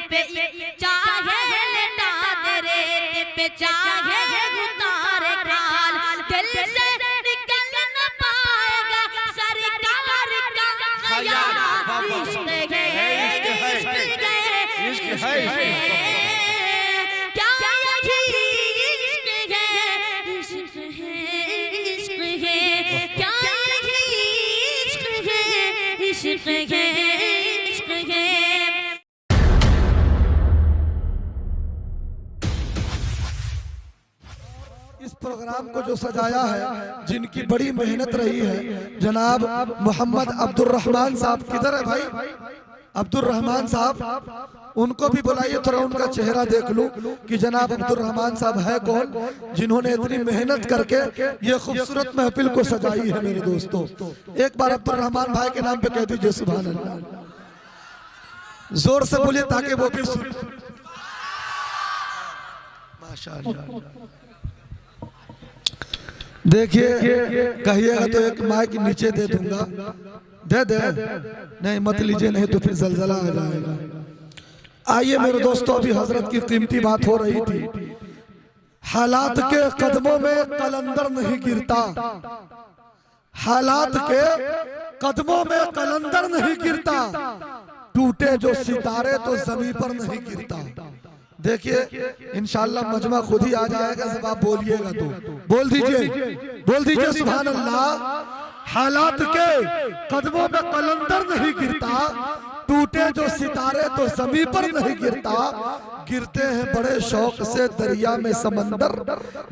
पे, चाहे लेटा दे रेत पे, चाहे उतारे खाल, दिल से निकल न पाएगा सरकार का ख्याल। इश्क है, इश्क है, इश्क है, क्या यही इश्क है, इश्क है, इश्क है, क्या यही इश्क है, इश्क है, इश्क है। इस प्रोग्राम को जो सजाया है, जिनकी बड़ी मेहनत रही है, जनाब मोहम्मद अब्दुल रहमान साहब। किधर है भाई अब्दुल रहमान साहब? उनको भी बुलाइए, थोड़ा उनका चेहरा देख लूं कि जनाब अब्दुल रहमान साहब है कौन, जिन्होंने इतनी मेहनत करके ये खूबसूरत महफिल को सजाई है। मेरे दोस्तों, एक बार अब्दुल रहमान भाई के नाम पे कह दीजिए सुभान अल्लाह। जोर से बोलिए ताकि वो भी सुन। माशाअल्लाह। देखिए, कहिएगा तो एक माइक नीचे दे दूंगा। दे दे, नहीं मत लीजिए, नहीं तो फिर जलजला आ जाएगा। आइए मेरे दोस्तों, अभी हजरत की कीमती बात हो रही थी। हालात के कदमों में कलंदर नहीं गिरता, हालात के कदमों में कलंदर नहीं गिरता, टूटे जो सितारे तो जमीन पर नहीं गिरता। देखिए, इंशाअल्लाह मजमा खुद ही आ जाएगा जब आप बोलिएगा तो। बोल दीजिए सुभान अल्लाह। हालात के कदमों में कलंदर नहीं गिरता, टूटे जो सितारे तो जमीन पर नहीं गिरता। गिरते हैं बड़े शौक से दरिया में समंदर,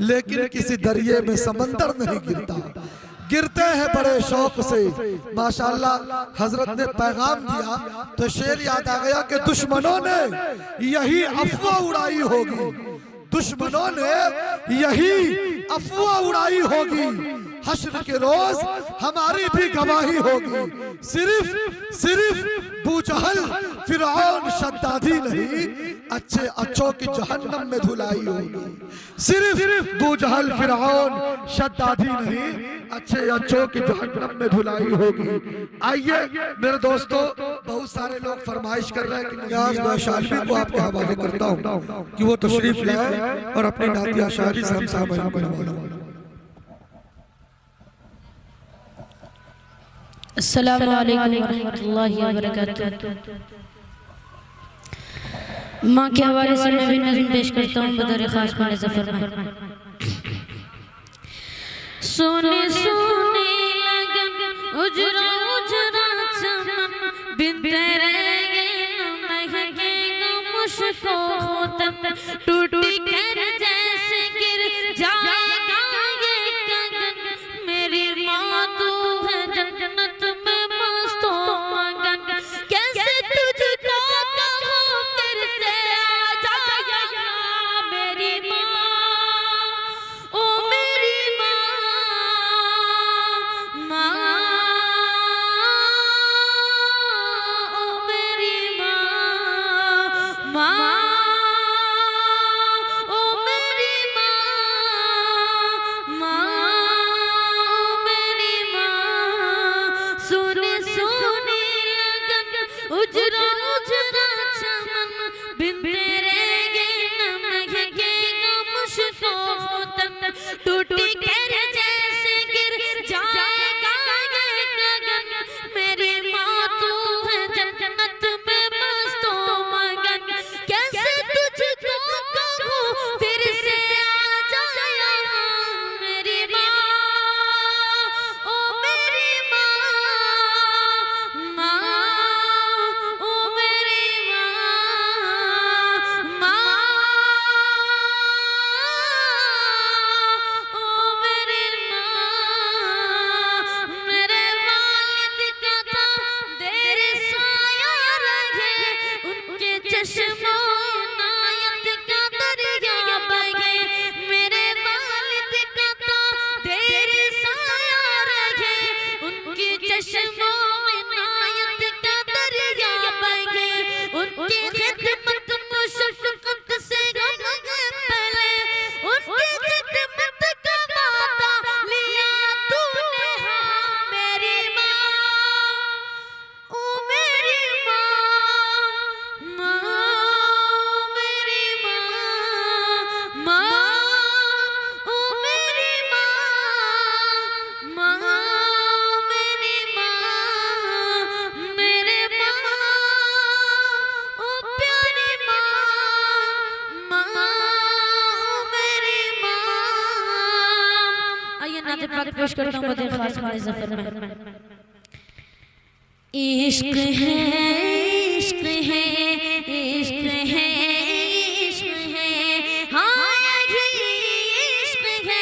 लेकिन किसी दरिया में समंदर नहीं गिरता। गिरते हैं बड़े शौक से। माशाअल्लाह, हजरत ने पैगाम दिया तो शेर याद आ गया कि दुश्मनों ने यही अफवाह उड़ाई होगी, दुश्मनों ने यही अफवाह उड़ाई होगी, हश्र के रोज हमारी भी गवाही होगी। सिर्फ बूजहल फिरौन शद्दादी नहीं, अच्छों की जहन्नम में धुलाई होगी। सिर्फ बूजहल फिरौन शद्दादी नहीं, अच्छों की जहन्नम में धुलाई होगी। आइए मेरे दोस्तों, बहुत सारे लोग फरमाइश कर रहे हैं कि नियाज़ वैशाली को आपके हवाले करता हूँ कि वो तशरीफ लाए और अपनी नातिया शायरी से हम साहब बनवाएं। अस्सलामु अलैकुम वरहमतुल्लाहि वबरकातुहू। माँ के हवाले से मैं भी नज़्म पेश करता हूँ बदर खास पर ज़फ़र में। सोने सोने लगन उजरा उजरा चमन, बिन तेरे महकेगा मुश्को होतन, टूटी कर जैसे गिर जाएगा ये गगन। मेरी माँ तू है जन्नत में मस्तो मगन, कैसे तुझको कहूँ फिर से आ जाया मेरी माँ, ओ मेरी माँ, माँ, ओ मेरी माँ, माँ। पाक पेश करता हूँ मुझे खास हमारे ज़फर में। इश्क है इश्क है इश्क है इश्क है हाँ ये इश्क है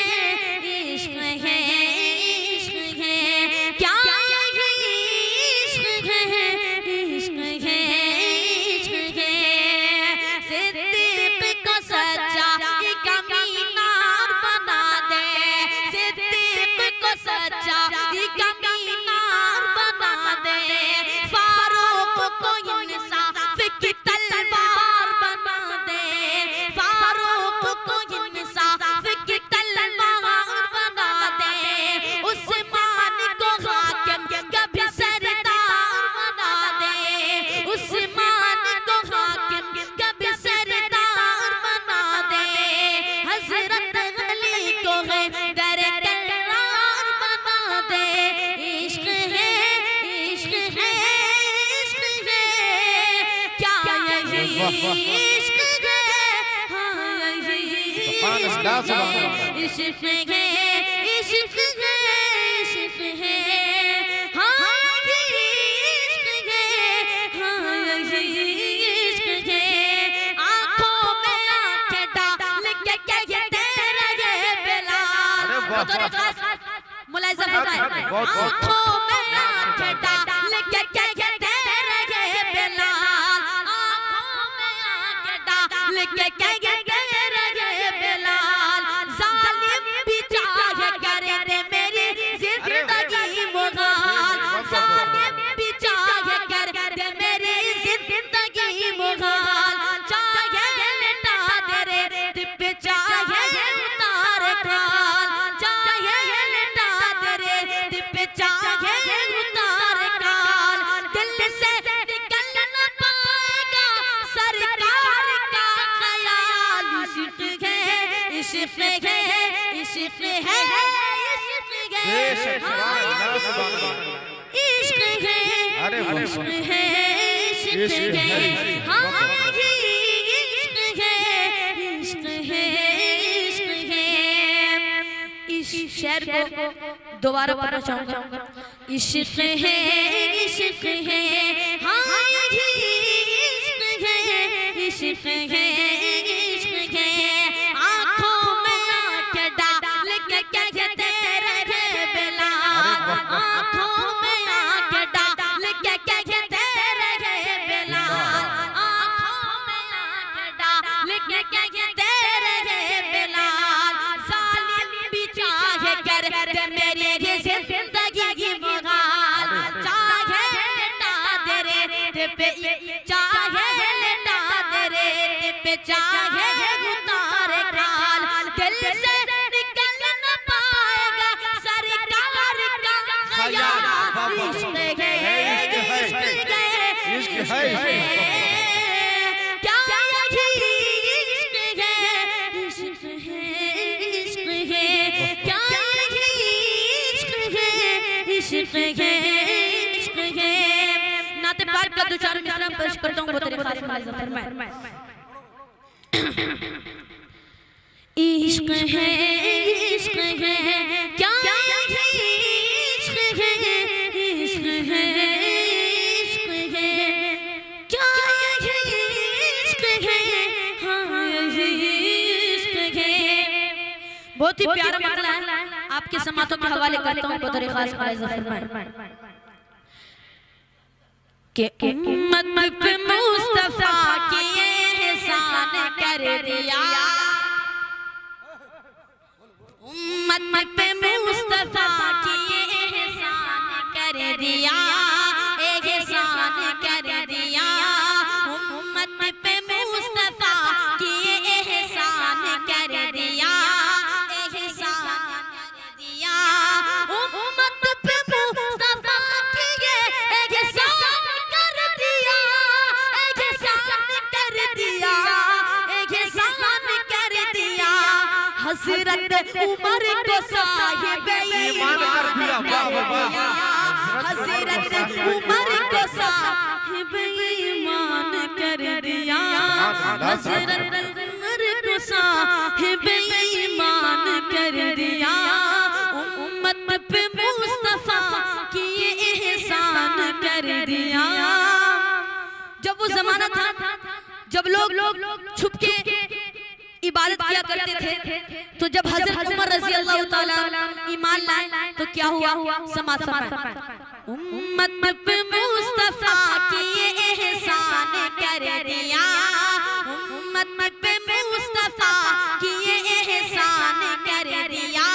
इश्क है इश्क है क्या ये इश्क है इश्क है इश्क है सिद्दीक को सच्चा कमीनार बना दे सिद्दीक को सच्चा कमीनार बना दे फारूक को इंसाफ की तलवार बना दे फारूक को इंसाफ की तलवार बना दे उस्मान को हाकिम कभी सरदार बना दे उस्मान को हाकिम कभी सरदार बना दे हजरत अली को हैदर करार बना दे इश्क है इश्क है इश्क है क्या यही इश्क है हाँ यही इश्क है इश्क है इश्क है इश्क है हाँ यही इश्क है हाँ यही इश्क है आँखों में आँखें डाल के कहते रहे बिलाल मुलाज़म आँखों में आँखें डाल के कहते रहे बिलाल आँखों में आँखें डाल के कहते रहे बिलाल जालिम भी चाहे करे दे मेरी जिंदगी मुहाल जालिम भी चाहे करे दे मेरी जिंदगी मुहाल चाहे लटा दे रे दिप चाहे उतार खाल चाहे लटा दे रे दिप चाहे उतार खाल दिल से निकल न पाएगा सरकार का ख्याल इश्क है इश्क है इश्क है इश्क है अरे इश्क है इश्क है हाँ ये इश्क है इश्क है इश्क है इस शेर को दोबारा पढ़ना चाहूंगा इश्क है इश्क है हाँ ये इश्क है इश्क है इश्क है आँखों में आँखें डाल के कहते रहे बिलाल आँखों में आँखें डाल के कहते रहे बिलाल आँखों में आँखें डाल के कहते रहे बिलाल जालिम भी चाहे कर दे मेरी जिंदगी मुहाल चाहे लटा दे रे पे चाहे लटा दे रे पे चाहे उतार खाल दिल से निकल न पाएगा सरकार का ख्याल इश्क है इश्क है इश्क है क्या यही इश्क है इश्क है इश्क है क्या यही इश्क है इश्क है इश्क है नाते पाक का दो चार मिसरा पेश करता हूँ वो तेरे खास हमारे ज़फर में इश्क है क्या यही इश्क है इश्क है इश्क है क्या यही इश्क है हाँ यही इश्क है बहुत ही प्यारा मसला है आपके समातों के हवाले करता हूँ बतौर खास हमारे ज़फर में कि उम्मत पे मुस्तफा के एहसान कर दिया उम्मत पे मुस्तफा के एहसान कर दिया एहसान कर दिया उम्मत पे मुस्तफा के एहसान कर दिया एहसान कर दिया उम्मत पे मुस्तफा के एहसान कर दिया एहसान कर दिया एहसान कर दिया हजरत उमर को साहिब ईमान कर दिया हजरत उमर को साहिब ईमान कर दिया हजरत उमर को साहिब ईमान कर दिया दिया। जब वो जमाना था जब लोग छुप के इबादत किया करते थे, तो जब हजरत उमर रज़ी अल्लाह ताला ईमान लाए तो क्या हुआ? समात उम्मत पे मुस्तफा की एहसान कर दिया, उम्मत पे मुस्तफा की एहसान कर दिया।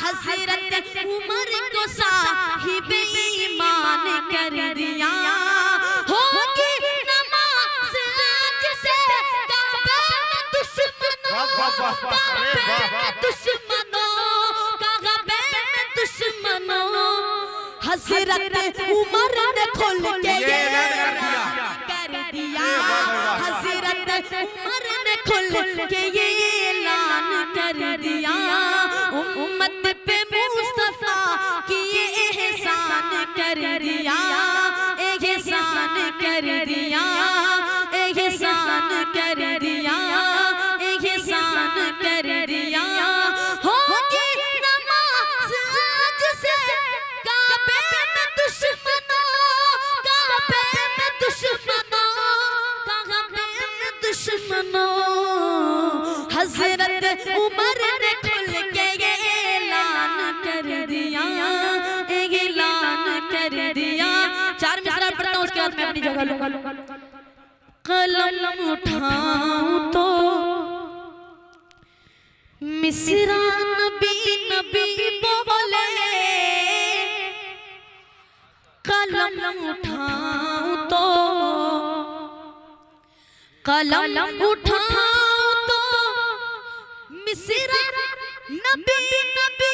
हजरत उमर को साहिब ईमान कर दिया। होगी नमाज आज से काबा में दुश्मनों, काबा में दुश्मनों, काबा में दुश्मनों। हजरत उमर ने खोल के ये कर दिया, हजरत उमर ने खोल के ये ऐलान कर दिया। उम्मत पे मुस्तफा की एहसान कर दिया, एहसान कर दिया, एहसान कर दिया, एहसान कर दिया। होगी नमाज आज से काबे में दुश्मनों, काबे में दुश्मनों, काबे में दुश्मनों। हजरत उमर ने खुल के ये ऐलान कर दिया, ऐलान कर दिया। 4 मिसरा पढ़ता हूँ, उसके बाद मैं अपनी जगह लूंगा। कलम उठाऊं तो मिसरा नबी नबी बोले, कलम उठाऊं तो, कलम उठाऊं तो मिसरा नबी नबी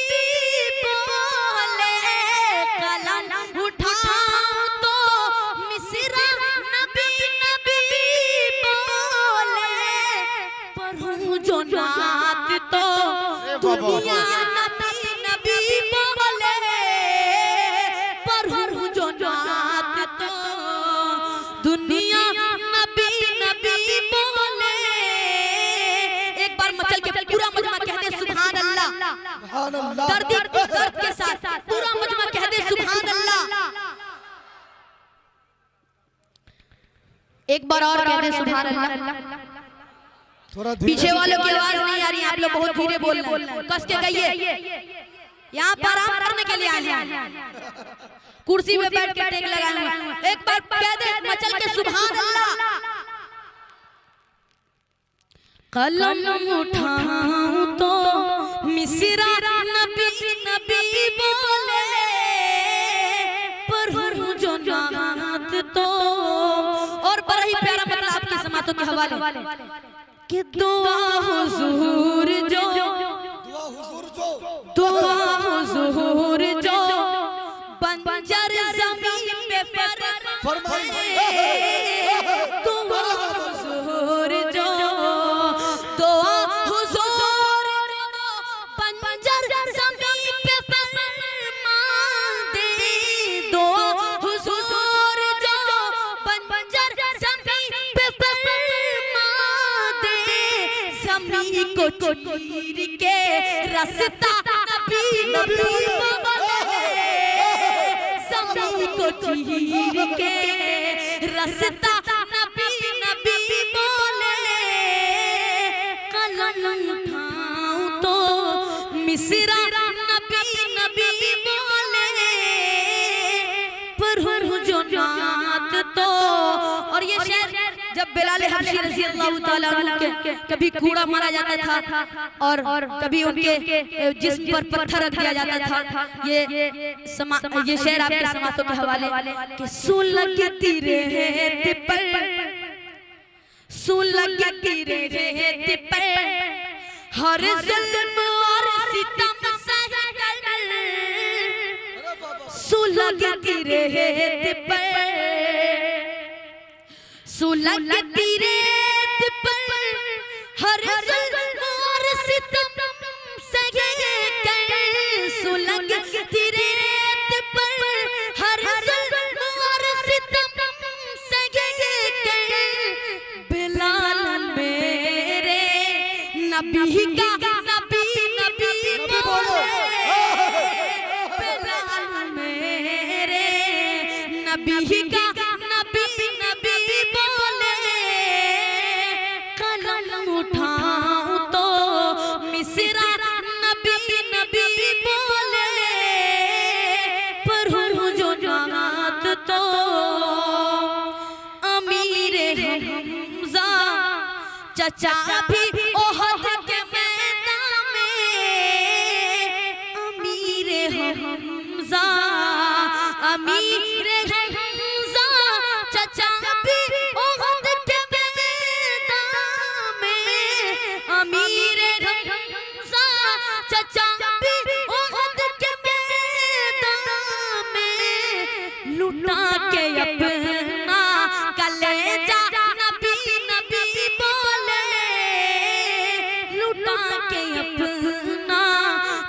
बोले, कलम उठाऊं तो मिसरा नबी नबी बोले। पढ़ूं जो नात तो दुनिया नबी नबी बोले, पढ़ूं जो नात तो दुनिया नबी नबी बोले। एक बार मचल के पूरा मजमा कह दे सुभान अल्लाह, दर्द के साथ पूरा मजमा कह दे सुभान अल्लाह। एक बार और कह दे सुभान अल्लाह। पीछे वालों की आवाज नहीं आ रही, आप लोग बहुत धीरे बोल रहे हैं, कस के कहिए। यहाँ पर आराम करने के लिए आए हैं, कुर्सी पे बैठ के टेक लगाए हुए। एक बार कह दे मचल के सुभान अल्लाह। कलम उठाऊं तो मिसरा नबी नबी बोले, पढ़ूं जो नात तो। और बड़ा ही प्यारा मतलब आपकी समातों के हवाले कि दुआ हुजूर जो, दुआ हुजूर जो बंजर जमीन पे फरमाए, दुआ हुजूर जो, दुआ हुजूर जो बंजर जमीन पे फरमा दे, दुआ हुजूर जो बंजर जमीन पे फरमा दे। जमीन को चीर के रास्ता नबी नबी बोले, जमीन को चीर के रास्ता नबी नबी बोले। कलम उठाऊं तो मिसरा नबी नबी बोले, पढ़ूं जो नात तो। और ये शेर जब बिलाल हबशी रज़ी अल्लाह ताला अन्हु के कभी कूड़ा मारा जाता था और कभी उनके जिस्म पर पत्थर रख दिया जाता था, ये शेर आपके समातों के हवाले कि सुलगती रेत पर, सुलगती रेत पर हर जुल्म और सितम सहकर, सुलगती रेत पर, सुलगती रेत पर हर जुल्म और सितम सहकर, सुलगती रेत पर हर जुल्म और सितम सहकर। बिलाल मेरे नबी का नबी नबी बोले, बिलाल मेरे नबी का चचा भी ओहद के मैदान में, अमीर हमजा, अमीर हमजा, चचा भी ओहद के मैदान में, अमीर हमजा, चचा भी ओहद के मैदान में, लुटा के अपना कलेजा नबी नबी बोले, लुटा के अपना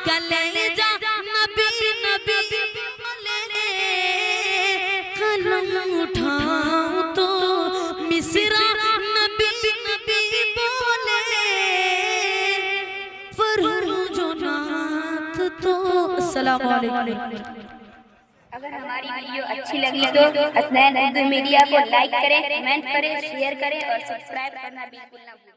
कलेजा नबी नबी बोले, कलम उठाऊं तो मिसरा नबी नबी बोले, पढ़ूं जो नात तो। अस्सलाम वालेकुम। अगर हमारी वीडियो अच्छी लगी तो हसनैन उर्दू मीडिया को लाइक करें, कमेंट करें, शेयर करें और सब्सक्राइब करना बिल्कुल ना भूलें।